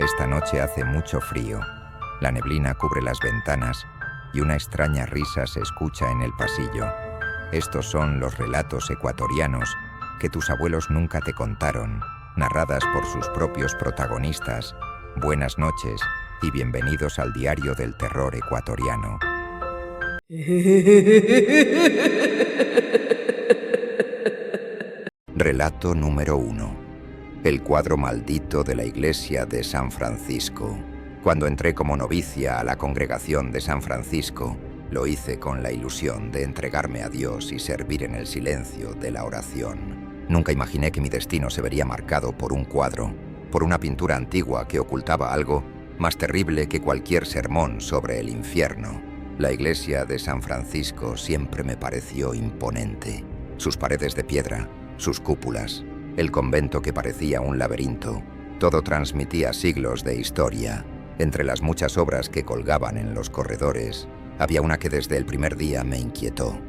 Esta noche hace mucho frío. La neblina cubre las ventanas y una extraña risa se escucha en el pasillo. Estos son los relatos ecuatorianos que tus abuelos nunca te contaron, narradas por sus propios protagonistas. Buenas noches y bienvenidos al diario del terror ecuatoriano. Relato número 1. El cuadro maldito de la iglesia de San Francisco. Cuando entré como novicia a la congregación de San Francisco, lo hice con la ilusión de entregarme a Dios y servir en el silencio de la oración. Nunca imaginé que mi destino se vería marcado por un cuadro, por una pintura antigua que ocultaba algo más terrible que cualquier sermón sobre el infierno. La iglesia de San Francisco siempre me pareció imponente. Sus paredes de piedra, sus cúpulas, el convento que parecía un laberinto, todo transmitía siglos de historia. Entre las muchas obras que colgaban en los corredores, había una que desde el primer día me inquietó: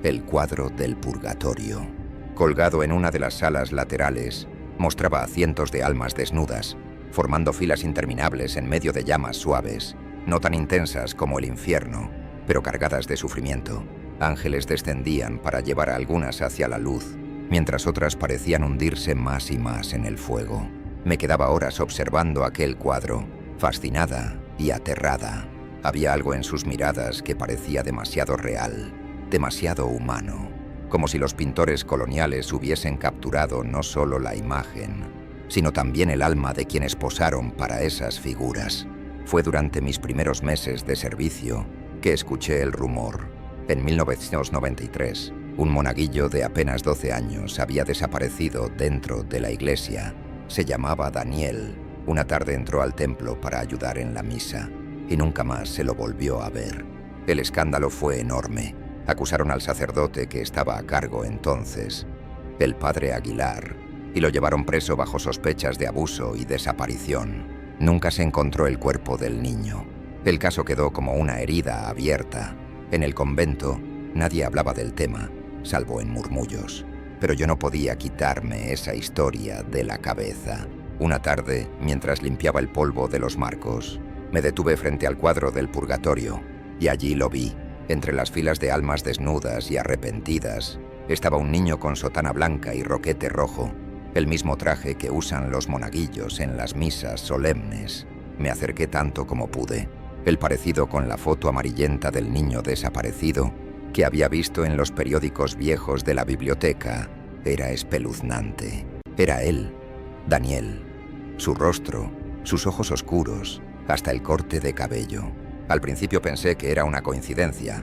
el cuadro del purgatorio. Colgado en una de las salas laterales, mostraba a cientos de almas desnudas, formando filas interminables en medio de llamas suaves, no tan intensas como el infierno, pero cargadas de sufrimiento. Ángeles descendían para llevar a algunas hacia la luz, mientras otras parecían hundirse más y más en el fuego. Me quedaba horas observando aquel cuadro, fascinada y aterrada. Había algo en sus miradas que parecía demasiado real, demasiado humano, como si los pintores coloniales hubiesen capturado no solo la imagen, sino también el alma de quienes posaron para esas figuras. Fue durante mis primeros meses de servicio que escuché el rumor. En 1993, un monaguillo de apenas 12 años había desaparecido dentro de la iglesia. Se llamaba Daniel. Una tarde entró al templo para ayudar en la misa y nunca más se lo volvió a ver. El escándalo fue enorme. Acusaron al sacerdote que estaba a cargo entonces, el padre Aguilar, y lo llevaron preso bajo sospechas de abuso y desaparición. Nunca se encontró el cuerpo del niño. El caso quedó como una herida abierta. En el convento nadie hablaba del tema, salvo en murmullos. Pero yo no podía quitarme esa historia de la cabeza. Una tarde, mientras limpiaba el polvo de los marcos, me detuve frente al cuadro del purgatorio, y allí lo vi. Entre las filas de almas desnudas y arrepentidas, estaba un niño con sotana blanca y roquete rojo, el mismo traje que usan los monaguillos en las misas solemnes. Me acerqué tanto como pude. El parecido con la foto amarillenta del niño desaparecido que había visto en los periódicos viejos de la biblioteca era espeluznante. Era él, Daniel. Su rostro, sus ojos oscuros, hasta el corte de cabello. Al principio pensé que era una coincidencia,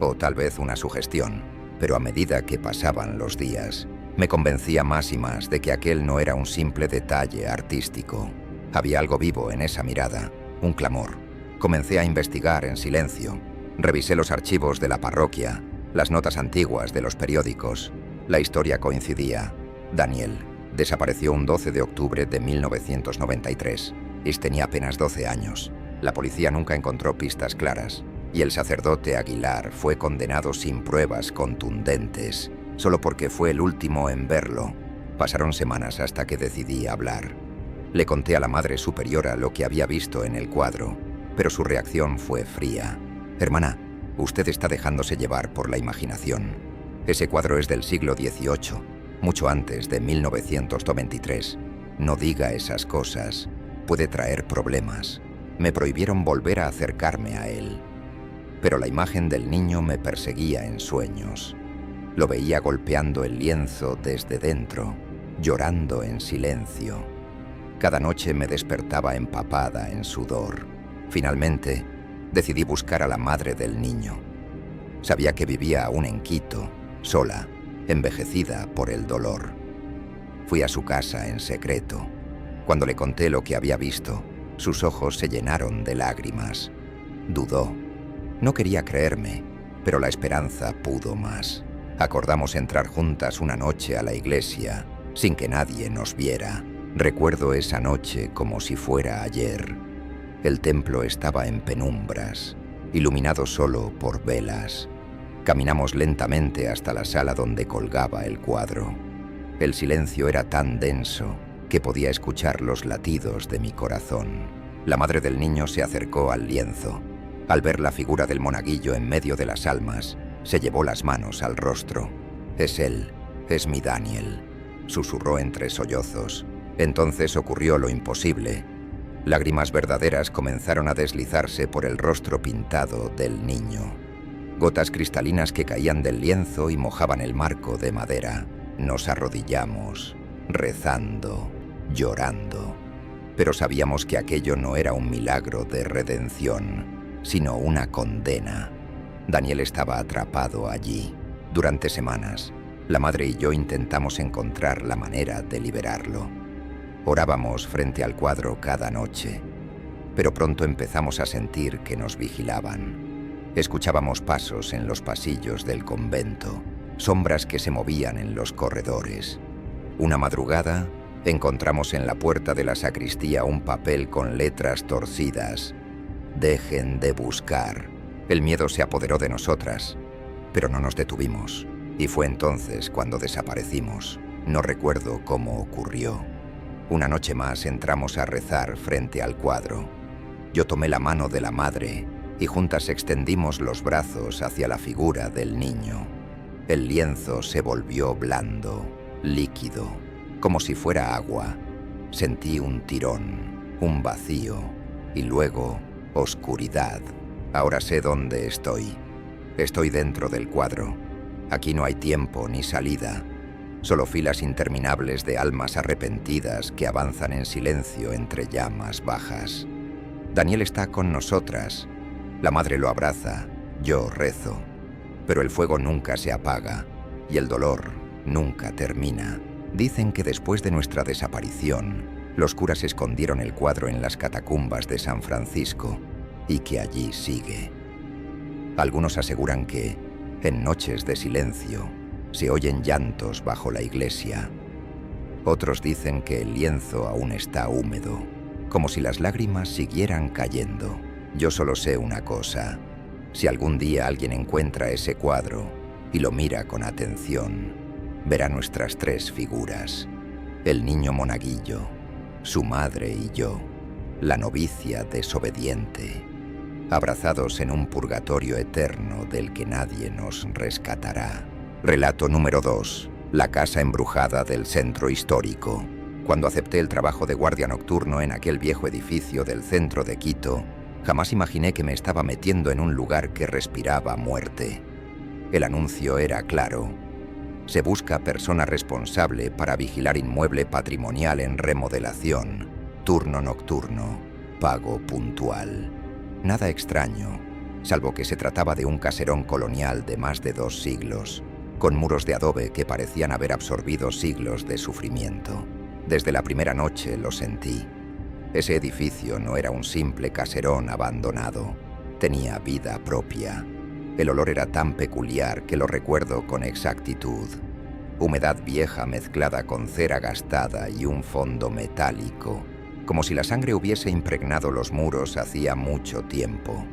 o tal vez una sugestión, pero a medida que pasaban los días, me convencía más y más de que aquel no era un simple detalle artístico. Había algo vivo en esa mirada, un clamor. Comencé a investigar en silencio. Revisé los archivos de la parroquia, las notas antiguas de los periódicos. La historia coincidía. Daniel desapareció un 12 de octubre de 1993. Tenía apenas 12 años. La policía nunca encontró pistas claras, y el sacerdote Aguilar fue condenado sin pruebas contundentes, solo porque fue el último en verlo. Pasaron semanas hasta que decidí hablar. Le conté a la Madre Superiora lo que había visto en el cuadro, pero su reacción fue fría. «Hermana, usted está dejándose llevar por la imaginación. Ese cuadro es del siglo XVIII, mucho antes de 1993. No diga esas cosas, puede traer problemas». Me prohibieron volver a acercarme a él. Pero la imagen del niño me perseguía en sueños. Lo veía golpeando el lienzo desde dentro, llorando en silencio. Cada noche me despertaba empapada en sudor. Finalmente, decidí buscar a la madre del niño. Sabía que vivía aún en Quito, sola, envejecida por el dolor. Fui a su casa en secreto. Cuando le conté lo que había visto, sus ojos se llenaron de lágrimas. Dudó. No quería creerme, pero la esperanza pudo más. Acordamos entrar juntas una noche a la iglesia, sin que nadie nos viera. Recuerdo esa noche como si fuera ayer. El templo estaba en penumbras, iluminado solo por velas. Caminamos lentamente hasta la sala donde colgaba el cuadro. El silencio era tan denso que podía escuchar los latidos de mi corazón. La madre del niño se acercó al lienzo. Al ver la figura del monaguillo en medio de las almas, se llevó las manos al rostro. «Es él, es mi Daniel», susurró entre sollozos. Entonces ocurrió lo imposible. Lágrimas verdaderas comenzaron a deslizarse por el rostro pintado del niño. Gotas cristalinas que caían del lienzo y mojaban el marco de madera. Nos arrodillamos, rezando, llorando. Pero sabíamos que aquello no era un milagro de redención, sino una condena. Daniel estaba atrapado allí. Durante semanas, la madre y yo intentamos encontrar la manera de liberarlo. Orábamos frente al cuadro cada noche, pero pronto empezamos a sentir que nos vigilaban. Escuchábamos pasos en los pasillos del convento, sombras que se movían en los corredores. Una madrugada, encontramos en la puerta de la sacristía un papel con letras torcidas. «Dejen de buscar». El miedo se apoderó de nosotras, pero no nos detuvimos, y fue entonces cuando desaparecimos. No recuerdo cómo ocurrió. Una noche más entramos a rezar frente al cuadro. Yo tomé la mano de la madre y juntas extendimos los brazos hacia la figura del niño. El lienzo se volvió blando, líquido, como si fuera agua. Sentí un tirón, un vacío y luego oscuridad. Ahora sé dónde estoy. Estoy dentro del cuadro. Aquí no hay tiempo ni salida. Solo filas interminables de almas arrepentidas que avanzan en silencio entre llamas bajas. Daniel está con nosotras. La madre lo abraza, yo rezo. Pero el fuego nunca se apaga y el dolor nunca termina. Dicen que después de nuestra desaparición, los curas escondieron el cuadro en las catacumbas de San Francisco y que allí sigue. Algunos aseguran que, en noches de silencio, se oyen llantos bajo la iglesia. Otros dicen que el lienzo aún está húmedo, como si las lágrimas siguieran cayendo. Yo solo sé una cosa: si algún día alguien encuentra ese cuadro y lo mira con atención, verá nuestras tres figuras: el niño monaguillo, su madre y yo, la novicia desobediente, abrazados en un purgatorio eterno del que nadie nos rescatará. Relato número 2. La casa embrujada del centro histórico. Cuando acepté el trabajo de guardia nocturno en aquel viejo edificio del centro de Quito, jamás imaginé que me estaba metiendo en un lugar que respiraba muerte. El anuncio era claro: se busca persona responsable para vigilar inmueble patrimonial en remodelación, turno nocturno, pago puntual. Nada extraño, salvo que se trataba de un caserón colonial de más de 2 siglos, con muros de adobe que parecían haber absorbido siglos de sufrimiento. Desde la primera noche lo sentí. Ese edificio no era un simple caserón abandonado, tenía vida propia. El olor era tan peculiar que lo recuerdo con exactitud. Humedad vieja mezclada con cera gastada y un fondo metálico, como si la sangre hubiese impregnado los muros hacía mucho tiempo.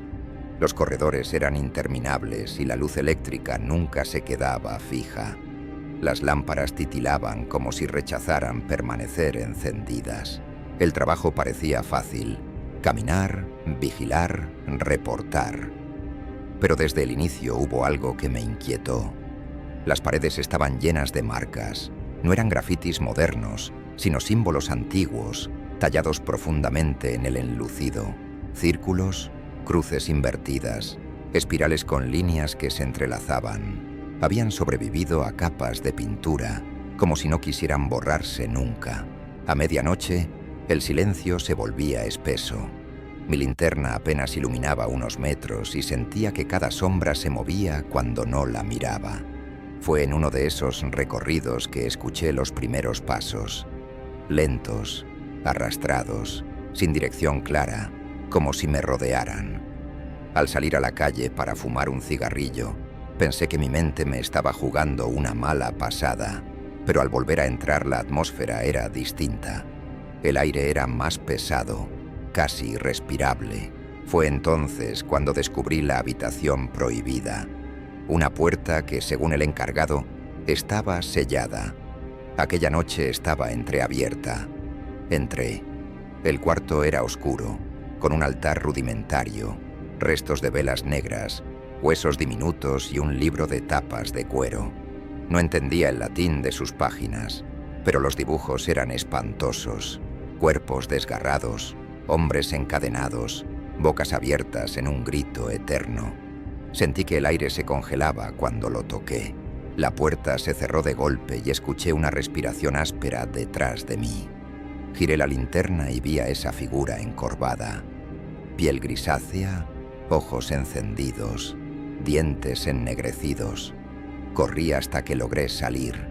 Los corredores eran interminables y la luz eléctrica nunca se quedaba fija. Las lámparas titilaban como si rechazaran permanecer encendidas. El trabajo parecía fácil: caminar, vigilar, reportar. Pero desde el inicio hubo algo que me inquietó. Las paredes estaban llenas de marcas. No eran grafitis modernos, sino símbolos antiguos, tallados profundamente en el enlucido. Círculos, cruces invertidas, espirales con líneas que se entrelazaban. Habían sobrevivido a capas de pintura, como si no quisieran borrarse nunca. A medianoche, el silencio se volvía espeso. Mi linterna apenas iluminaba unos metros y sentía que cada sombra se movía cuando no la miraba. Fue en uno de esos recorridos que escuché los primeros pasos, lentos, arrastrados, sin dirección clara, como si me rodearan. Al salir a la calle para fumar un cigarrillo, pensé que mi mente me estaba jugando una mala pasada, pero al volver a entrar la atmósfera era distinta. El aire era más pesado, casi irrespirable. Fue entonces cuando descubrí la habitación prohibida, una puerta que, según el encargado, estaba sellada. Aquella noche estaba entreabierta. Entré. El cuarto era oscuro, con un altar rudimentario, restos de velas negras, huesos diminutos y un libro de tapas de cuero. No entendía el latín de sus páginas, pero los dibujos eran espantosos. Cuerpos desgarrados, hombres encadenados, bocas abiertas en un grito eterno. Sentí que el aire se congelaba cuando lo toqué. La puerta se cerró de golpe y escuché una respiración áspera detrás de mí. Giré la linterna y vi a esa figura encorvada. Piel grisácea, ojos encendidos, dientes ennegrecidos. Corrí hasta que logré salir.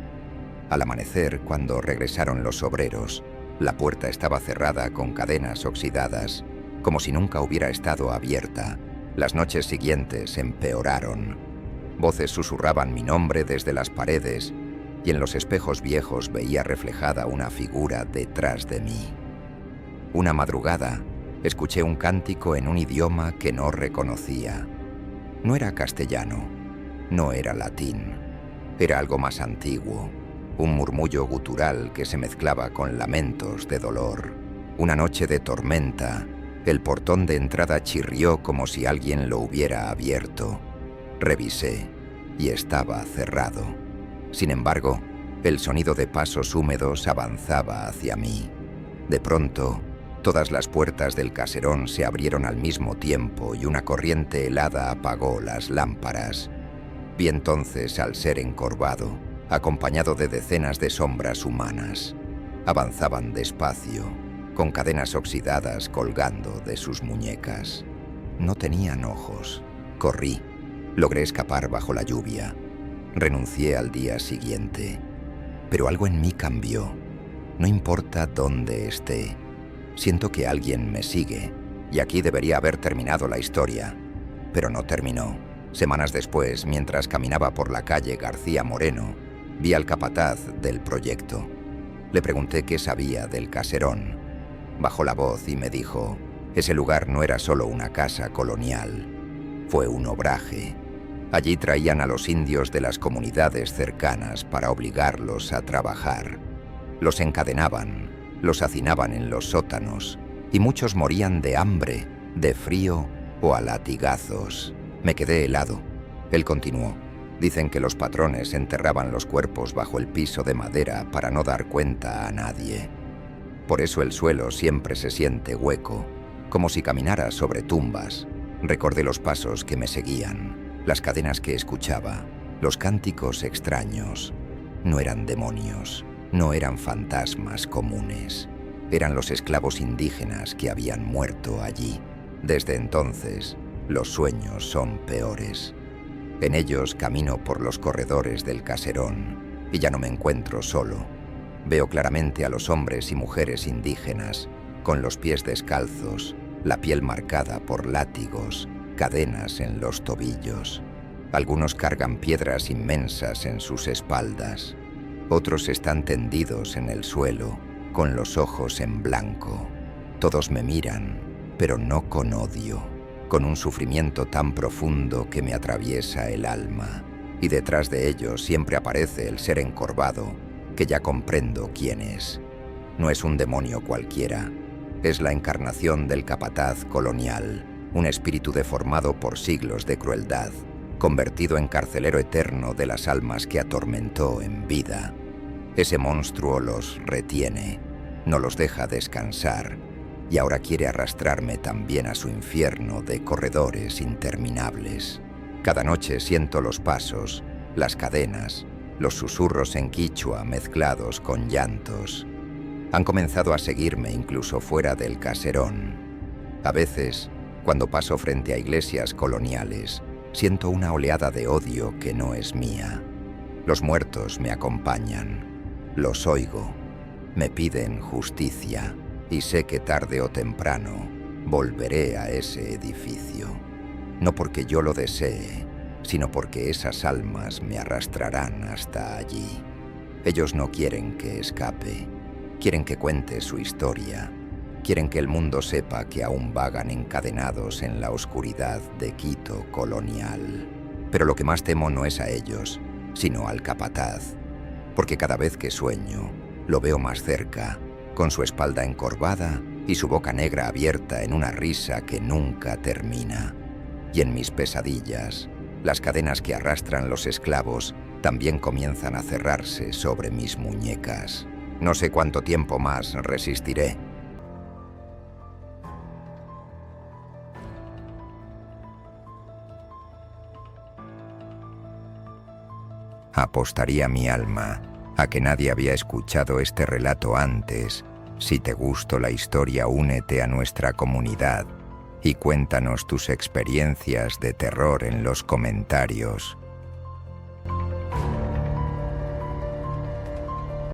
Al amanecer, cuando regresaron los obreros, la puerta estaba cerrada con cadenas oxidadas, como si nunca hubiera estado abierta. Las noches siguientes empeoraron. Voces susurraban mi nombre desde las paredes y en los espejos viejos veía reflejada una figura detrás de mí. Una madrugada, escuché un cántico en un idioma que no reconocía. No era castellano, no era latín, era algo más antiguo, un murmullo gutural que se mezclaba con lamentos de dolor. Una noche de tormenta, el portón de entrada chirrió como si alguien lo hubiera abierto. Revisé y estaba cerrado. Sin embargo, el sonido de pasos húmedos avanzaba hacia mí. De pronto, todas las puertas del caserón se abrieron al mismo tiempo y una corriente helada apagó las lámparas. Vi entonces al ser encorvado, acompañado de decenas de sombras humanas. Avanzaban despacio, con cadenas oxidadas colgando de sus muñecas. No tenían ojos. Corrí. Logré escapar bajo la lluvia. Renuncié al día siguiente. Pero algo en mí cambió. No importa dónde esté. Siento que alguien me sigue, y aquí debería haber terminado la historia. Pero no terminó. Semanas después, mientras caminaba por la calle García Moreno, vi al capataz del proyecto. Le pregunté qué sabía del caserón. Bajó la voz y me dijo, ese lugar no era solo una casa colonial, fue un obraje. Allí traían a los indios de las comunidades cercanas para obligarlos a trabajar. Los encadenaban, los hacinaban en los sótanos, y muchos morían de hambre, de frío o a latigazos. Me quedé helado. Él continuó. Dicen que los patrones enterraban los cuerpos bajo el piso de madera para no dar cuenta a nadie. Por eso el suelo siempre se siente hueco, como si caminara sobre tumbas. Recordé los pasos que me seguían, las cadenas que escuchaba, los cánticos extraños. No eran demonios, no eran fantasmas comunes. Eran los esclavos indígenas que habían muerto allí. Desde entonces, los sueños son peores. En ellos camino por los corredores del caserón y ya no me encuentro solo. Veo claramente a los hombres y mujeres indígenas, con los pies descalzos, la piel marcada por látigos, cadenas en los tobillos. Algunos cargan piedras inmensas en sus espaldas. Otros están tendidos en el suelo, con los ojos en blanco. Todos me miran, pero no con odio, con un sufrimiento tan profundo que me atraviesa el alma. Y detrás de ellos siempre aparece el ser encorvado, que ya comprendo quién es. No es un demonio cualquiera, es la encarnación del capataz colonial, un espíritu deformado por siglos de crueldad, convertido en carcelero eterno de las almas que atormentó en vida. Ese monstruo los retiene, no los deja descansar, y ahora quiere arrastrarme también a su infierno de corredores interminables. Cada noche siento los pasos, las cadenas, los susurros en quichua mezclados con llantos. Han comenzado a seguirme incluso fuera del caserón. A veces, cuando paso frente a iglesias coloniales, siento una oleada de odio que no es mía. Los muertos me acompañan, los oigo, me piden justicia y sé que tarde o temprano volveré a ese edificio. No porque yo lo desee, sino porque esas almas me arrastrarán hasta allí. Ellos no quieren que escape, quieren que cuente su historia, quieren que el mundo sepa que aún vagan encadenados en la oscuridad de Quito colonial. Pero lo que más temo no es a ellos, sino al capataz, porque cada vez que sueño, lo veo más cerca, con su espalda encorvada y su boca negra abierta en una risa que nunca termina. Y en mis pesadillas, las cadenas que arrastran los esclavos también comienzan a cerrarse sobre mis muñecas. No sé cuánto tiempo más resistiré. Apostaría mi alma a que nadie había escuchado este relato antes. Si te gustó la historia, únete a nuestra comunidad y cuéntanos tus experiencias de terror en los comentarios.